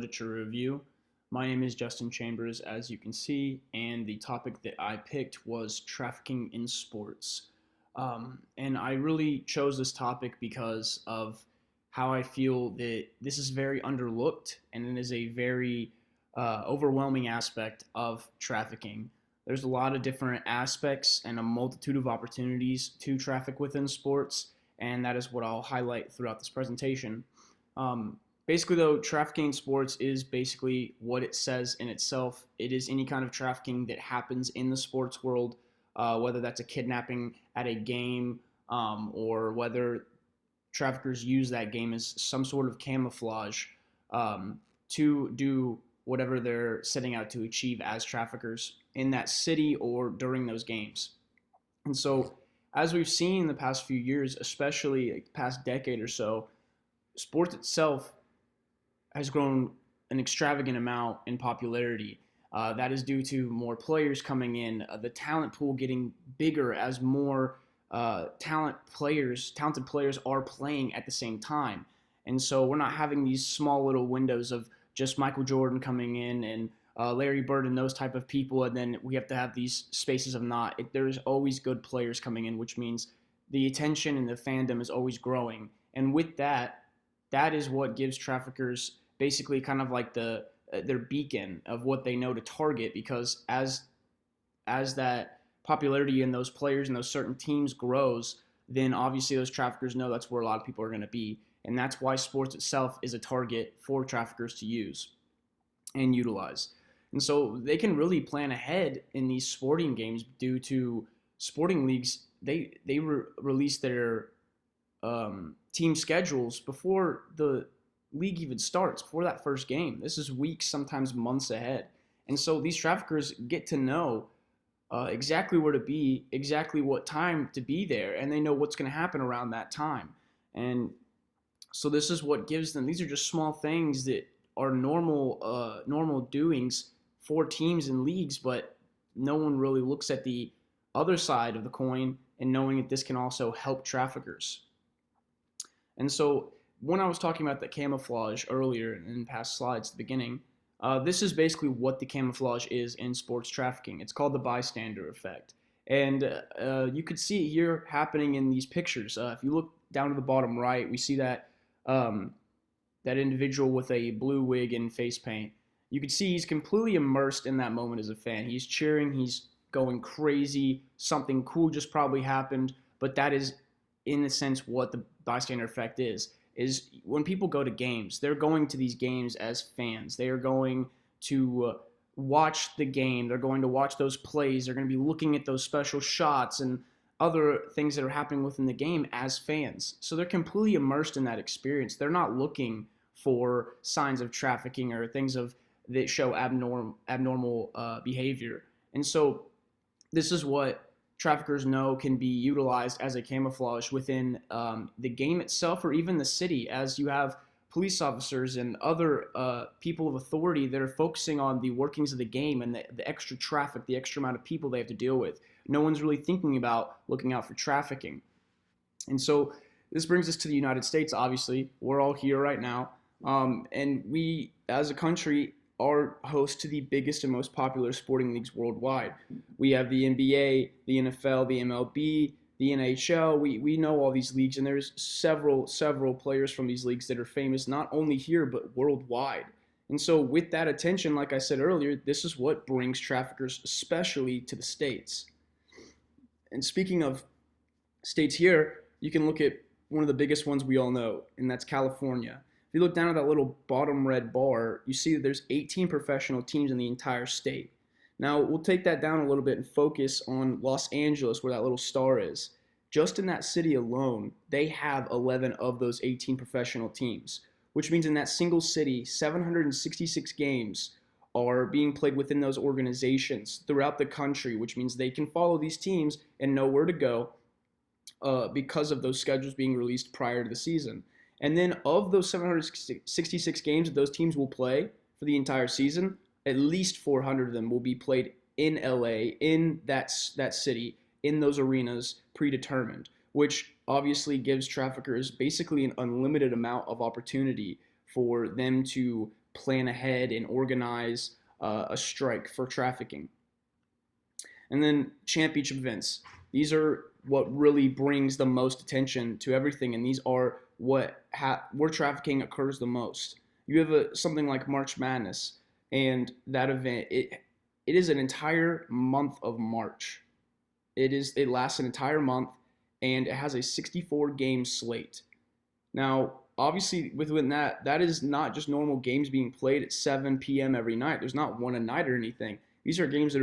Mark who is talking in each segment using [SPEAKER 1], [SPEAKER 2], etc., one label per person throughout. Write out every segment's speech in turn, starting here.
[SPEAKER 1] Literature Review. My name is Justin Chambers, as you can see, and the topic that I picked was trafficking in sports. And I really chose this topic because of how I feel that this is very underlooked and it is a very overwhelming aspect of trafficking. There's a lot of different aspects and a multitude of opportunities to traffic within sports, and that is what I'll highlight throughout this presentation. Um, Basically, though, trafficking in sports is basically what it says in itself. It is any kind of trafficking that happens in the sports world, whether that's a kidnapping at a game, or whether traffickers use that game as some sort of camouflage to do whatever they're setting out to achieve as traffickers in that city or during those games. And so, as we've seen in the past few years, especially like the past decade or so, sports itself has grown an extravagant amount in popularity. That is due to more players coming in, the talent pool getting bigger as more talented players are playing at the same time. And so we're not having these small little windows of just Michael Jordan coming in and Larry Bird and those type of people, and then we have to have these spaces of not. There's always good players coming in, which means the attention and the fandom is always growing. And with that, that is what gives traffickers basically kind of like their beacon of what they know to target, because as that popularity in those players and those certain teams grows, then obviously those traffickers know that's where a lot of people are going to be, and that's why sports itself is a target for traffickers to use and utilize. And so they can really plan ahead in these sporting games due to sporting leagues. They release their team schedules before the league even starts, before that first game. This is weeks, sometimes months ahead. And so these traffickers get to know exactly where to be, exactly what time to be there, and they know what's going to happen around that time. And so this is what gives them. These are just small things that are normal doings for teams and leagues, but no one really looks at the other side of the coin and knowing that this can also help traffickers. And so when I was talking about the camouflage earlier in past slides at the beginning, this is basically what the camouflage is in sports trafficking. It's called the bystander effect. And you could see it here happening in these pictures. If you look down to the bottom right, we see that that individual with a blue wig and face paint. You can see he's completely immersed in that moment as a fan. He's cheering, he's going crazy, something cool just probably happened, but that is, in a sense, what the bystander effect is when people go to games, they're going to these games as fans. They are going to watch the game. They're going to watch those plays. They're going to be looking at those special shots and other things that are happening within the game as fans. So they're completely immersed in that experience. They're not looking for signs of trafficking or things that show abnormal behavior. And so this is what traffickers know can be utilized as a camouflage within the game itself, or even the city, as you have police officers and other people of authority that are focusing on the workings of the game and the extra traffic, the extra amount of people they have to deal with. No one's really thinking about looking out for trafficking. And so this brings us to the United States. Obviously, we're all here right now, and we, as a country, are host to the biggest and most popular sporting leagues worldwide. We have the NBA, the NFL, the MLB, the NHL. We know all these leagues, and there's several players from these leagues that are famous not only here but worldwide. And so with that attention, like I said earlier, this is what brings traffickers especially to the States. And speaking of states here, you can look at one of the biggest ones we all know, and that's California. If you look down at that little bottom red bar, you see that there's 18 professional teams in the entire state. Now, we'll take that down a little bit and focus on Los Angeles, where that little star is. Just in that city alone, they have 11 of those 18 professional teams, which means in that single city, 766 games are being played within those organizations throughout the country, which means they can follow these teams and know where to go because of those schedules being released prior to the season. And then of those 766 games that those teams will play for the entire season, at least 400 of them will be played in LA, in that city, in those arenas predetermined, which obviously gives traffickers basically an unlimited amount of opportunity for them to plan ahead and organize a strike for trafficking. And then championship events. These are what really brings the most attention to everything, and these are where trafficking occurs the most. You have something like March Madness, and that event it is an entire month of March. It lasts an entire month, and it has a 64 game slate. Now, obviously, within that is not just normal games being played at 7 p.m. every night. There's not one a night or anything. These are games that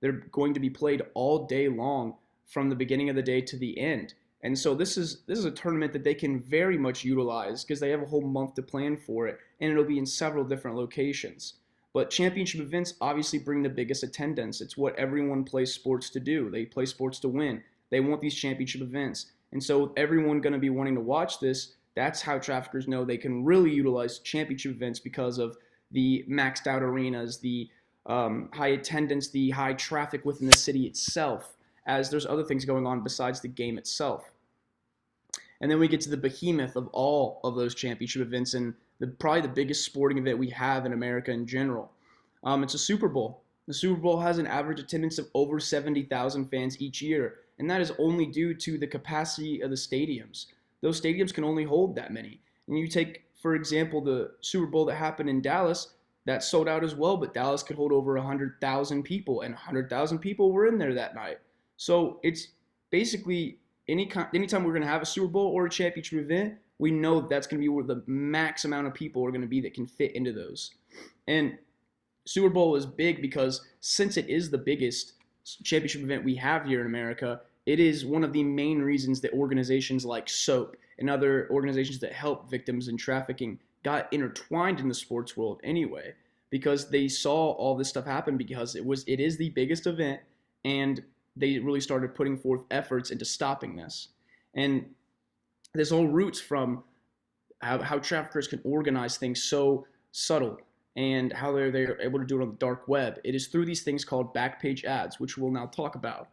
[SPEAKER 1] they're going to be played all day long from the beginning of the day to the end. And so this is a tournament that they can very much utilize because they have a whole month to plan for it, and it'll be in several different locations. But championship events obviously bring the biggest attendance. It's what everyone plays sports to do. They play sports to win. They want these championship events. And so everyone going to be wanting to watch this, that's how traffickers know they can really utilize championship events because of the maxed out arenas, the high attendance, the high traffic within the city itself, as there's other things going on besides the game itself. And then we get to the behemoth of all of those championship events and probably the biggest sporting event we have in America in general. It's a Super Bowl. The Super Bowl has an average attendance of over 70,000 fans each year, and that is only due to the capacity of the stadiums. Those stadiums can only hold that many. And you take, for example, the Super Bowl that happened in Dallas, that sold out as well, but Dallas could hold over 100,000 people, and 100,000 people were in there that night. So it's basically anytime we're going to have a Super Bowl or a championship event, we know that's going to be where the max amount of people are going to be that can fit into those. And Super Bowl is big because since it is the biggest championship event we have here in America, it is one of the main reasons that organizations like SOAP and other organizations that help victims in trafficking got intertwined in the sports world anyway, because they saw all this stuff happen because it is the biggest event, and they really started putting forth efforts into stopping this. And this all roots from how traffickers can organize things so subtle and how they're able to do it on the dark web. It is through these things called backpage ads, which we'll now talk about.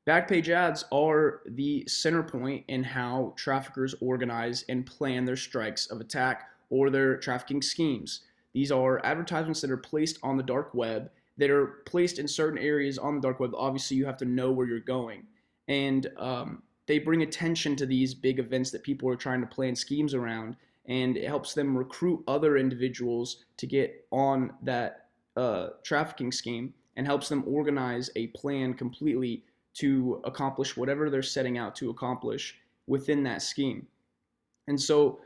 [SPEAKER 1] Backpage ads are the center point in how traffickers organize and plan their strikes of attack or their trafficking schemes. These are advertisements that are placed on the dark web, that are placed in certain areas on the dark web. Obviously, you have to know where you're going. And they bring attention to these big events that people are trying to plan schemes around, and it helps them recruit other individuals to get on that trafficking scheme, and helps them organize a plan completely to accomplish whatever they're setting out to accomplish within that scheme. And so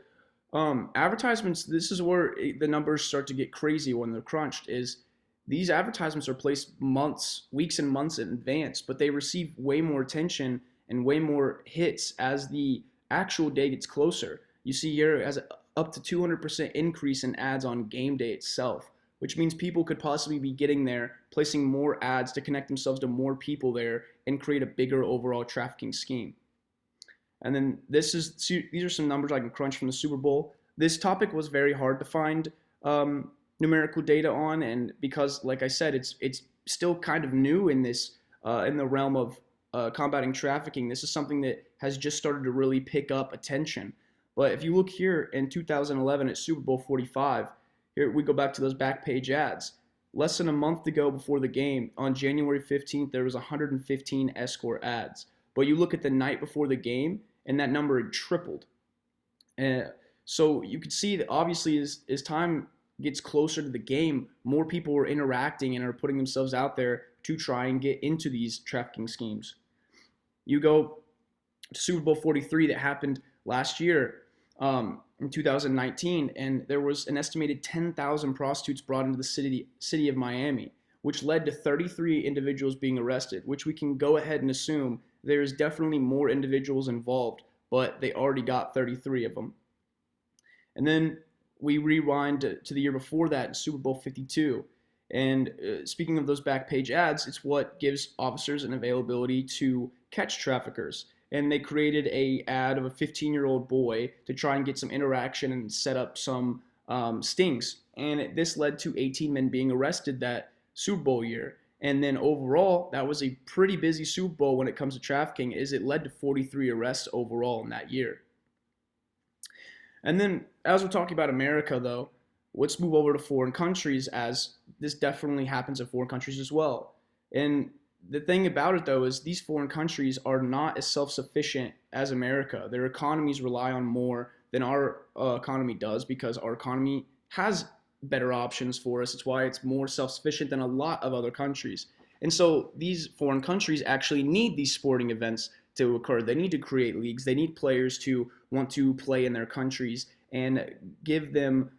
[SPEAKER 1] advertisements, this is where the numbers start to get crazy when they're crunched, is these advertisements are placed weeks and months in advance, but they receive way more attention and way more hits as the actual day gets closer. You see here it has up to 200% increase in ads on game day itself, which means people could possibly be getting there, placing more ads to connect themselves to more people there and create a bigger overall trafficking scheme. And then these are some numbers I can crunch from the Super Bowl. This topic was very hard to find numerical data on, and because, like I said, it's still kind of new in this in the realm of combating trafficking. This is something that has just started to really pick up attention. But if you look here in 2011 at Super Bowl 45, here we go back to those back page ads. Less than a month to go before the game, on January 15th, there was 115 escort ads. But you look at the night before the game, and that number had tripled. So you can see that obviously as time gets closer to the game, more people are interacting and are putting themselves out there to try and get into these trafficking schemes. You go to Super Bowl 43 that happened last year in 2019, and there was an estimated 10,000 prostitutes brought into the city of Miami, which led to 33 individuals being arrested, which we can go ahead and assume there's definitely more individuals involved, but they already got 33 of them. And then we rewind to the year before that in Super Bowl 52. And speaking of those back page ads, it's what gives officers an availability to catch traffickers. And they created an ad of a 15-year-old boy to try and get some interaction and set up some stings. And this led to 18 men being arrested that Super Bowl year. And then overall, that was a pretty busy Super Bowl when it comes to trafficking, as it led to 43 arrests overall in that year. And then, as we're talking about America, though, let's move over to foreign countries, as this definitely happens in foreign countries as well. And the thing about it, though, is these foreign countries are not as self-sufficient as America. Their economies rely on more than our economy does, because our economy has better options for us. It's why it's more self-sufficient than a lot of other countries. And so these foreign countries actually need these sporting events to occur. They need to create leagues. They need players to want to play in their countries and give them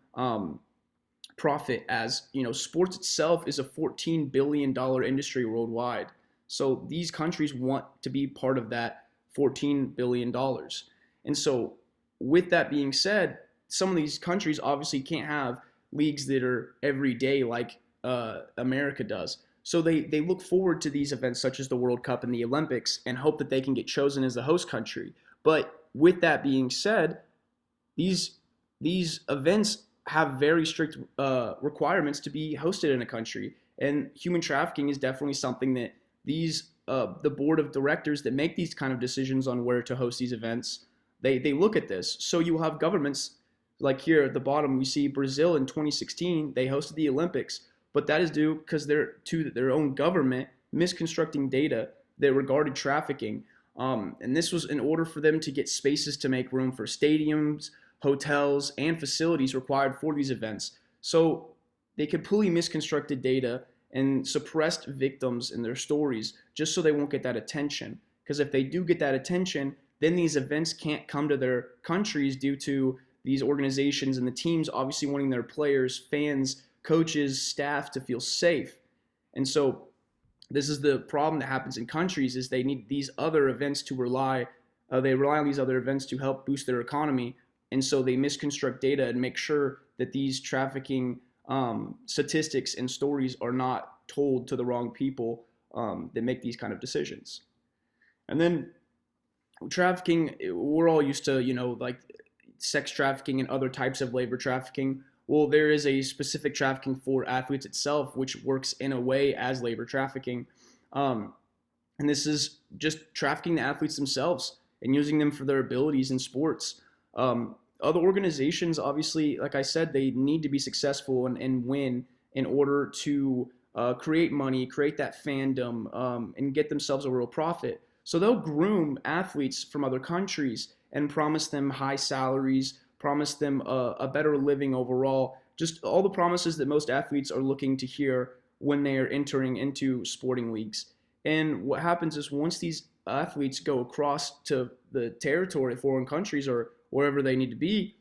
[SPEAKER 1] profit. As you know, sports itself is a $14 billion industry worldwide. So these countries want to be part of that $14 billion. And so, with that being said, some of these countries obviously can't have leagues that are every day like America does. So they look forward to these events such as the World Cup and the Olympics and hope that they can get chosen as the host country. But with that being said, these events have very strict requirements to be hosted in a country, and human trafficking is definitely something that these the board of directors that make these kind of decisions on where to host these events, they look at this. So you have governments like here at the bottom, we see Brazil in 2016, they hosted the Olympics, but that is due because they're to their own government misconstructing data that regarded trafficking. And this was in order for them to get spaces to make room for stadiums, hotels, and facilities required for these events. So they completely misconstructed data and suppressed victims in their stories just so they won't get that attention. Because if they do get that attention, then these events can't come to their countries due to these organizations and the teams obviously wanting their players, fans, coaches, staff to feel safe. And so this is the problem that happens in countries, is they need these other events to they rely on these other events to help boost their economy. And so they misconstruct data and make sure that these trafficking statistics and stories are not told to the wrong people that make these kind of decisions. And then trafficking, we're all used to, like sex trafficking and other types of labor trafficking. Well, there is a specific trafficking for athletes itself, which works in a way as labor trafficking. And this is just trafficking the athletes themselves and using them for their abilities in sports. Other organizations, obviously, like I said, they need to be successful and win in order to create money, create that fandom, and get themselves a real profit. So they'll groom athletes from other countries and promise them high salaries, promise them a better living overall, just all the promises that most athletes are looking to hear when they are entering into sporting leagues. And what happens is once these athletes go across to the territory of foreign countries or wherever they need to be,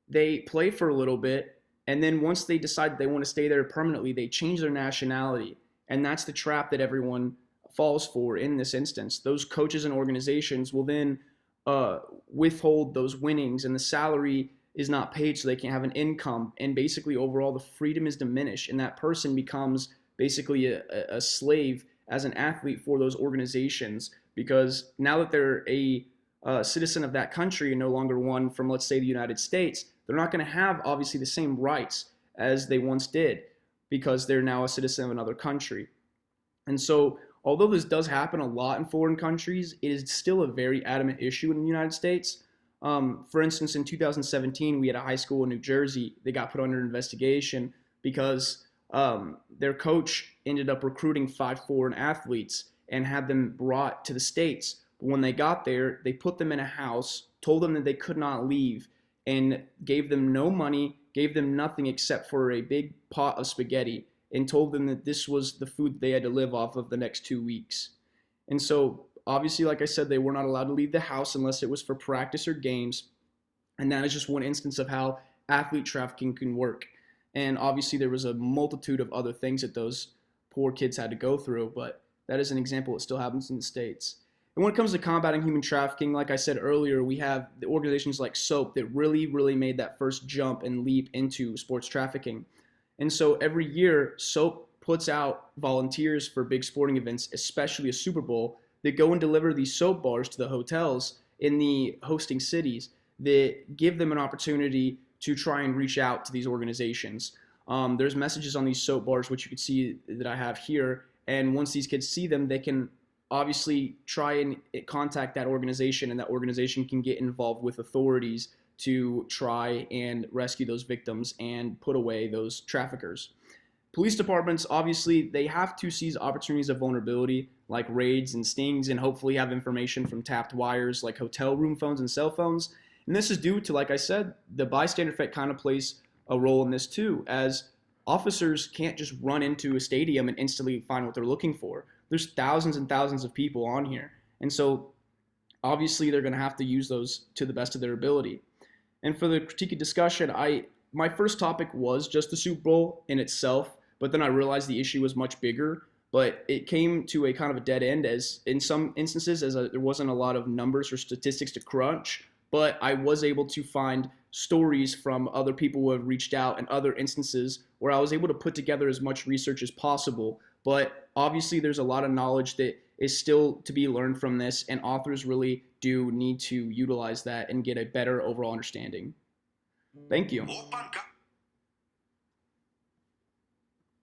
[SPEAKER 1] they play for a little bit, and then once they decide they want to stay there permanently, they change their nationality. And that's the trap that everyone falls for in this instance. Those coaches and organizations will then withhold those winnings, and the salary is not paid, so they can't have an income, and basically overall the freedom is diminished, and that person becomes basically a slave as an athlete for those organizations, because now that they're a citizen of that country and no longer one from, let's say, the United States, they're not going to have obviously the same rights as they once did because they're now a citizen of another country. And so although this does happen a lot in foreign countries, it is still a very adamant issue in the United States. For instance, in 2017, we had a high school in New Jersey that got put under investigation because their coach ended up recruiting 5 foreign athletes and had them brought to the States. But when they got there, they put them in a house, told them that they could not leave, and gave them no money, gave them nothing except for a big pot of spaghetti, and told them that this was the food they had to live off of the next 2 weeks. And so, obviously, like I said, they were not allowed to leave the house unless it was for practice or games. And that is just one instance of how athlete trafficking can work. And obviously, there was a multitude of other things that those poor kids had to go through, but that is an example that still happens in the States. And when it comes to combating human trafficking, like I said earlier, we have the organizations like SOAP that really, really made that first jump and leap into sports trafficking. And so every year, SOAP puts out volunteers for big sporting events, especially a Super Bowl, that go and deliver these soap bars to the hotels in the hosting cities that give them an opportunity to try and reach out to these organizations. There's messages on these soap bars, which you can see that I have here. And once these kids see them, they can obviously try and contact that organization, and that organization can get involved with authorities to try and rescue those victims and put away those traffickers. Police departments, obviously, they have to seize opportunities of vulnerability like raids and stings and hopefully have information from tapped wires like hotel room phones and cell phones. And this is due to, like I said, the bystander effect kind of plays a role in this too, as officers can't just run into a stadium and instantly find what they're looking for. There's thousands and thousands of people on here. And so obviously they're going to have to use those to the best of their ability. And for the critique discussion, my first topic was just the Super Bowl in itself, but then I realized the issue was much bigger. But it came to a kind of a dead end, as in some instances, there wasn't a lot of numbers or statistics to crunch. But I was able to find stories from other people who have reached out and other instances where I was able to put together as much research as possible. But obviously, there's a lot of knowledge that is still to be learned from this, and authors really do need to utilize that and get a better overall understanding. Thank you.